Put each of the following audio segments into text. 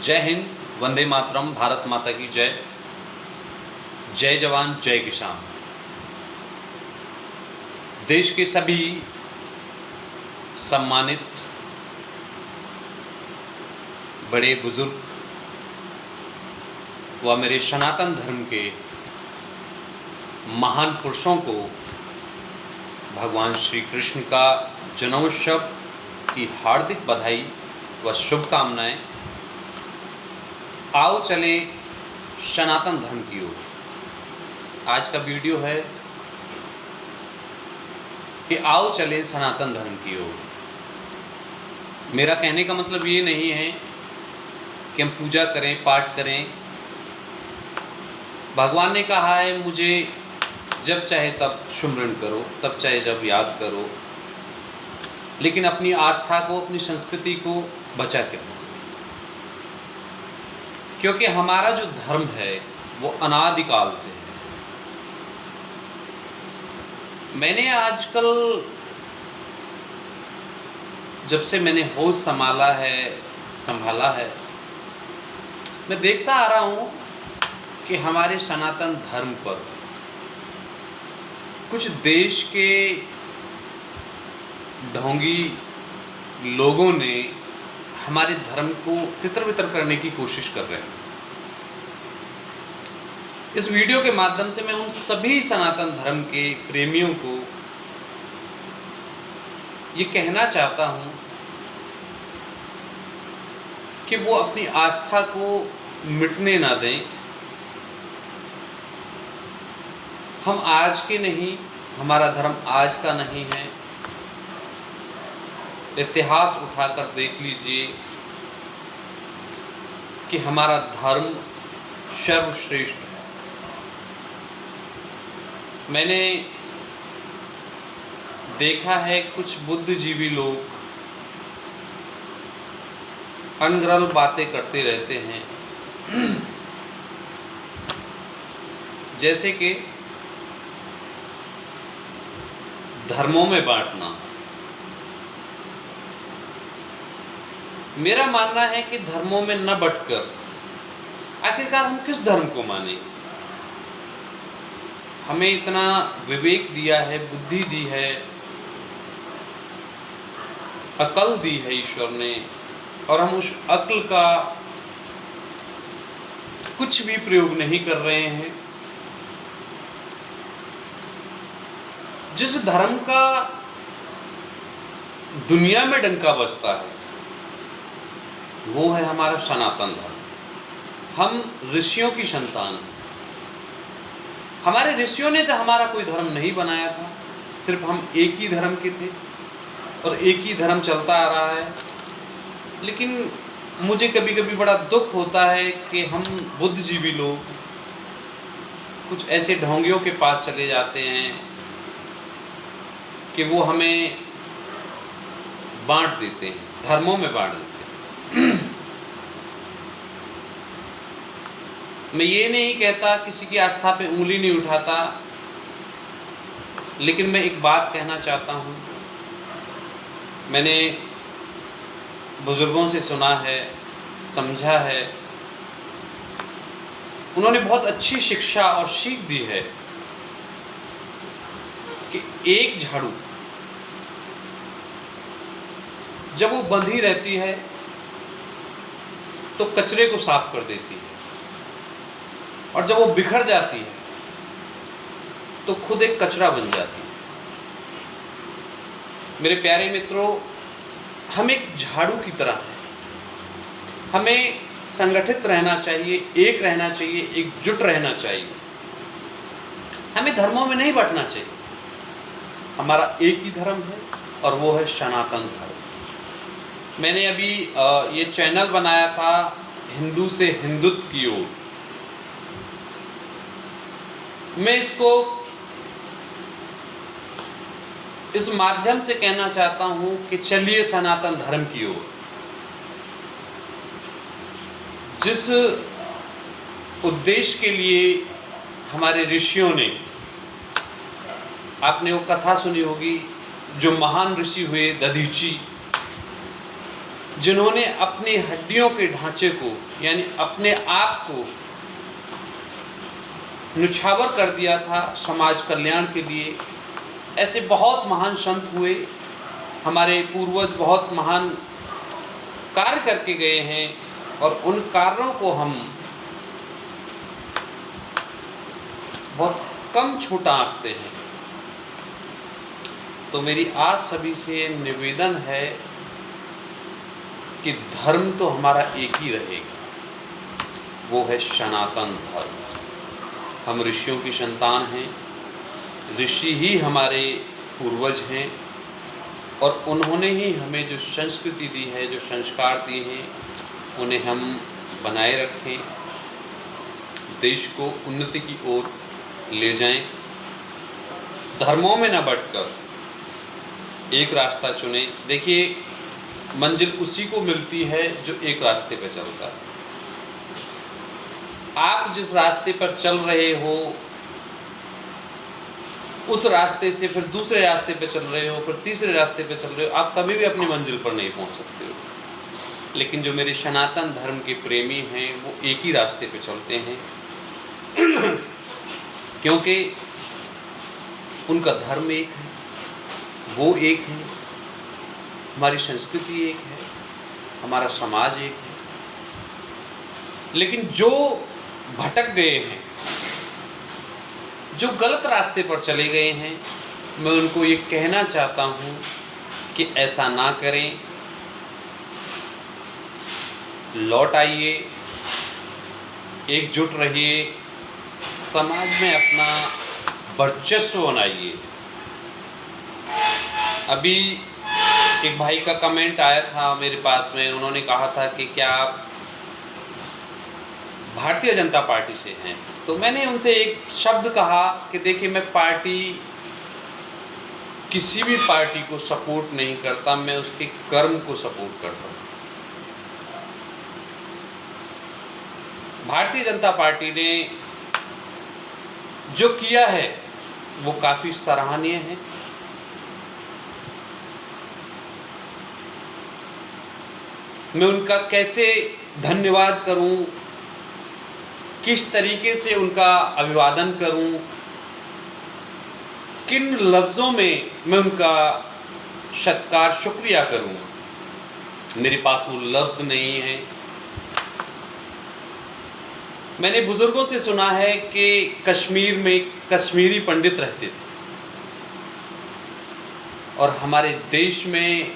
जय हिंद, वंदे मातरम, भारत माता की जय। जय जवान जय किसान। देश के सभी सम्मानित बड़े बुजुर्ग व मेरे सनातन धर्म के महान पुरुषों को भगवान श्री कृष्ण का जन्मोत्सव की हार्दिक बधाई व शुभकामनाएं। आओ चले सनातन धर्म की ओर। आज का वीडियो है कि आओ चले सनातन धर्म की ओर। मेरा कहने का मतलब ये नहीं है कि हम पूजा करें, पाठ करें। भगवान ने कहा है मुझे जब चाहे तब सुमरन करो, तब चाहे जब याद करो, लेकिन अपनी आस्था को, अपनी संस्कृति को बचा के रखो, क्योंकि हमारा जो धर्म है वो अनादिकाल से है। मैंने आजकल जब से मैंने होश संभाला है, मैं देखता आ रहा हूँ कि हमारे सनातन धर्म पर कुछ देश के ढोंगी लोगों ने हमारे धर्म को तितर-बितर करने की कोशिश कर रहे हैं। इस वीडियो के माध्यम से मैं उन सभी सनातन धर्म के प्रेमियों को ये कहना चाहता हूँ कि वो अपनी आस्था को मिटने ना दें। हम आज के नहीं, हमारा धर्म आज का नहीं है। इतिहास उठाकर देख लीजिए कि हमारा धर्म सर्वश्रेष्ठ है। मैंने देखा है कुछ बुद्धिजीवी लोग अनगढ़ बातें करते रहते हैं, जैसे कि धर्मों में बांटना। मेरा मानना है कि धर्मों में न बंटकर आखिरकार हम किस धर्म को माने। हमें इतना विवेक दिया है, बुद्धि दी है, अकल दी है ईश्वर ने, और हम उस अक्ल का कुछ भी प्रयोग नहीं कर रहे हैं। जिस धर्म का दुनिया में डंका बजता है वो है हमारा सनातन धर्म। हम ऋषियों की संतान हैं। हमारे ऋषियों ने तो हमारा कोई धर्म नहीं बनाया था, सिर्फ हम एक ही धर्म के थे और एक ही धर्म चलता आ रहा है। लेकिन मुझे कभी कभी बड़ा दुख होता है कि हम बुद्धिजीवी लोग कुछ ऐसे ढोंगियों के पास चले जाते हैं कि वो हमें बांट देते हैं, धर्मों में बांट देते हैं। मैं ये नहीं कहता, किसी की आस्था पे उंगली नहीं उठाता, लेकिन मैं एक बात कहना चाहता हूँ। मैंने बुजुर्गों से सुना है, समझा है, उन्होंने बहुत अच्छी शिक्षा और सीख दी है कि एक झाड़ू जब वो बंधी रहती है तो कचरे को साफ कर देती है, और जब वो बिखर जाती है तो खुद एक कचरा बन जाती है। मेरे प्यारे मित्रों, हम एक झाड़ू की तरह हैं। हमें संगठित रहना चाहिए, एक रहना चाहिए, एकजुट रहना चाहिए। हमें धर्मों में नहीं बंटना चाहिए। हमारा एक ही धर्म है और वो है सनातन धर्म। मैंने अभी ये चैनल बनाया था हिंदू से हिंदुत्व की ओर। मैं इसको इस माध्यम से कहना चाहता हूं कि चलिए सनातन धर्म की ओर। जिस उद्देश्य के लिए हमारे ऋषियों ने, आपने वो कथा सुनी होगी, जो महान ऋषि हुए दधीची, जिन्होंने अपनी हड्डियों के ढांचे को यानी अपने आप को नुछावर कर दिया था समाज कल्याण के लिए। ऐसे बहुत महान संत हुए, हमारे पूर्वज बहुत महान कार्य करके गए हैं और उन कार्यों को हम बहुत कम छोटा आंकते हैं। तो मेरी आप सभी से निवेदन है कि धर्म तो हमारा एक ही रहेगा, वो है सनातन धर्म। हम ऋषियों की संतान हैं, ऋषि ही हमारे पूर्वज हैं और उन्होंने ही हमें जो संस्कृति दी है, जो संस्कार दिए हैं, उन्हें हम बनाए रखें, देश को उन्नति की ओर ले जाएं। धर्मों में न बंटकर एक रास्ता चुनें। देखिए, मंजिल उसी को मिलती है जो एक रास्ते पर चलता है। आप जिस रास्ते पर चल रहे हो, उस रास्ते से फिर दूसरे रास्ते पे चल रहे हो, फिर तीसरे रास्ते पे चल रहे हो, आप कभी भी अपनी मंजिल पर नहीं पहुंच सकते हो। लेकिन जो मेरे सनातन धर्म के प्रेमी हैं, वो एक ही रास्ते पे चलते हैं क्योंकि उनका धर्म एक है, वो एक है, हमारी संस्कृति एक है, हमारा समाज एक है। लेकिन जो भटक गए हैं, जो गलत रास्ते पर चले गए हैं, मैं उनको ये कहना चाहता हूँ कि ऐसा ना करें। लौट आइए, एकजुट रहिए, समाज में अपना वर्चस्व बनाइए। अभी एक भाई का कमेंट आया था मेरे पास में, उन्होंने कहा था कि क्या आप भारतीय जनता पार्टी से हैं। तो मैंने उनसे एक शब्द कहा कि देखिए, मैं किसी भी पार्टी को सपोर्ट नहीं करता, मैं उसके कर्म को सपोर्ट करता हूँ। भारतीय जनता पार्टी ने जो किया है वो काफ़ी सराहनीय है। मैं उनका कैसे धन्यवाद करूं, किस तरीके से उनका अभिवादन करूं, किन लफ्ज़ों में मैं उनका सत्कार शुक्रिया करूं, मेरे पास वो लफ्ज़ नहीं है। मैंने बुज़ुर्गों से सुना है कि कश्मीर में कश्मीरी पंडित रहते थे और हमारे देश में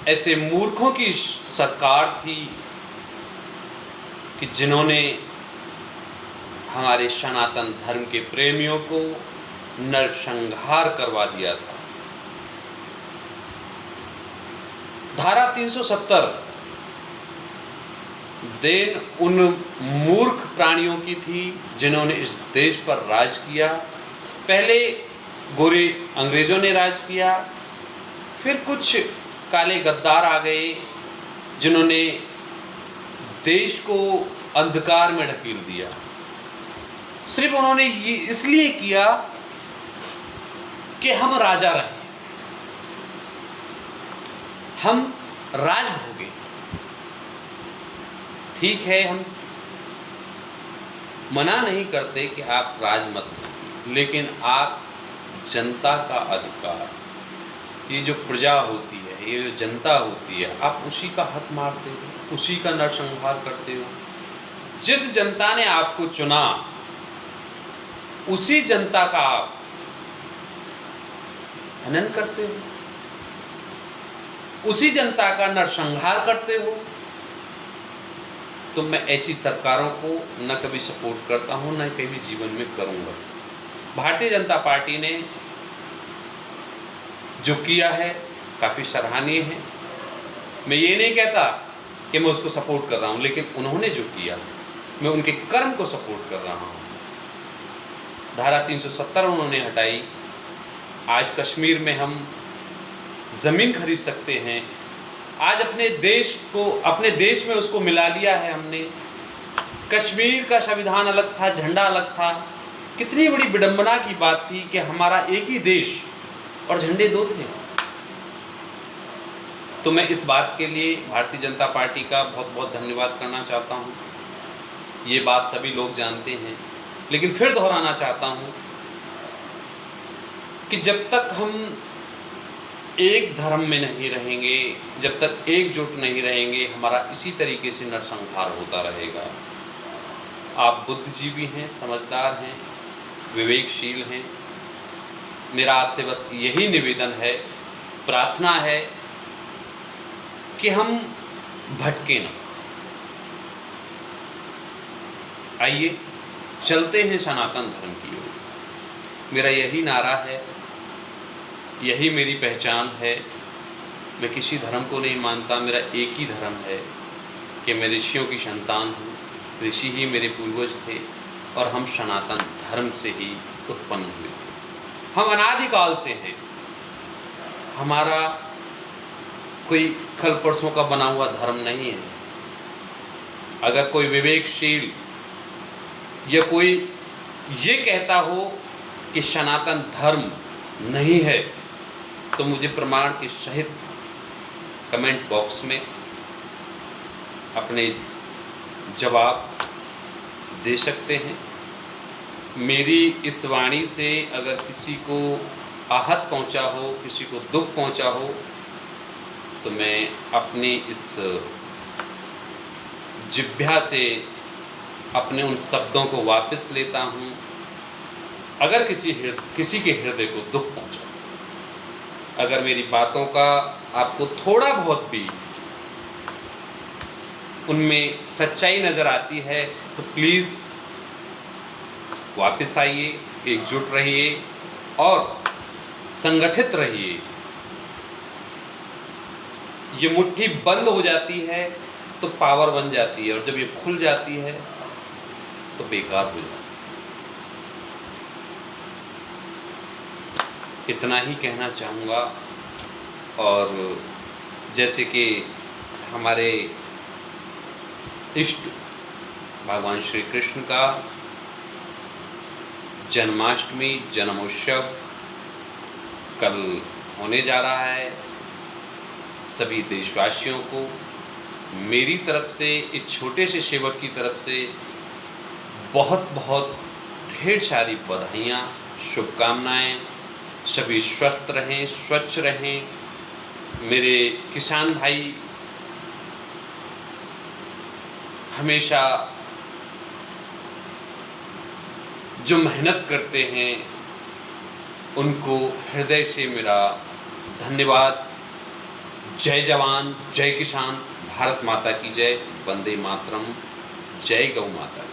ऐसे मूर्खों की सरकार थी कि जिन्होंने हमारे सनातन धर्म के प्रेमियों को नरसंहार करवा दिया था। धारा 370 देन उन मूर्ख प्राणियों की थी जिन्होंने इस देश पर राज किया। पहले गोरे अंग्रेज़ों ने राज किया, फिर कुछ काले गद्दार आ गए जिन्होंने देश को अंधकार में ढकेल दिया। सिर्फ उन्होंने ये इसलिए किया कि हम राजा रहे, हम राज भोगे। ठीक है, हम मना नहीं करते कि आप राज मत भोगिए, लेकिन आप जनता का अधिकार, ये जो प्रजा होती है, ये जो जनता होती है, आप उसी का हक मारते हो, उसी का नरसंहार करते हो। जिस जनता ने आपको चुना, उसी जनता का आप हनन करते हो, उसी जनता का नरसंहार करते हो। तो मैं ऐसी सरकारों को न कभी सपोर्ट करता हूँ, न कभी जीवन में करूँगा। भारतीय जनता पार्टी ने जो किया है काफ़ी सराहनीय है। मैं ये नहीं कहता कि मैं उसको सपोर्ट कर रहा हूँ, लेकिन उन्होंने जो किया, मैं उनके कर्म को सपोर्ट कर रहा हूँ। धारा 370 उन्होंने हटाई। आज कश्मीर में हम ज़मीन खरीद सकते हैं। आज अपने देश में उसको मिला लिया है हमने। कश्मीर का संविधान अलग था, झंडा अलग था। कितनी बड़ी विडंबना की बात थी कि हमारा एक ही देश और झंडे दो थे। तो मैं इस बात के लिए भारतीय जनता पार्टी का बहुत बहुत धन्यवाद करना चाहता हूँ। ये बात सभी लोग जानते हैं, लेकिन फिर दोहराना चाहता हूँ कि जब तक हम एक धर्म में नहीं रहेंगे, जब तक एकजुट नहीं रहेंगे, हमारा इसी तरीके से नरसंहार होता रहेगा। आप बुद्धिजीवी हैं, समझदार हैं, विवेकशील हैं। मेरा आपसे बस यही निवेदन है, प्रार्थना है कि हम भटके ना। आइए चलते हैं सनातन धर्म की ओर। मेरा यही नारा है, यही मेरी पहचान है। मैं किसी धर्म को नहीं मानता, मेरा एक ही धर्म है कि मैं ऋषियों की संतान हूँ। ऋषि ही मेरे पूर्वज थे और हम सनातन धर्म से ही उत्पन्न हुए थे। हम अनादिकाल से हैं। हमारा कोई कल परसों का बना हुआ धर्म नहीं है। अगर कोई विवेकशील या कोई ये कहता हो कि सनातन धर्म नहीं है, तो मुझे प्रमाण के सहित कमेंट बॉक्स में अपने जवाब दे सकते हैं। मेरी इस वाणी से अगर किसी को आहत पहुंचा हो, किसी को दुख पहुंचा हो, तो मैं अपनी इस जिह्वा से अपने उन शब्दों को वापस लेता हूं। अगर किसी के हृदय को दुख पहुंचा, अगर मेरी बातों का आपको थोड़ा बहुत भी उनमें सच्चाई नज़र आती है, तो प्लीज़ वापस आइए, एकजुट रहिए और संगठित रहिए। ये मुट्ठी बंद हो जाती है तो पावर बन जाती है, और जब ये खुल जाती है तो बेकार हो जाती है। इतना ही कहना चाहूँगा। और जैसे कि हमारे इष्ट भगवान श्री कृष्ण का जन्माष्टमी जन्मोत्सव कल होने जा रहा है, सभी देशवासियों को मेरी तरफ से, इस छोटे से सेवक की तरफ से बहुत बहुत ढेर सारी बधाइयाँ, शुभकामनाएं। सभी स्वस्थ रहें, स्वच्छ रहें। मेरे किसान भाई हमेशा जो मेहनत करते हैं, उनको हृदय से मेरा धन्यवाद। जय जवान, जय किसान, भारत माता की जय, वंदे मातरम, जय गौ माता।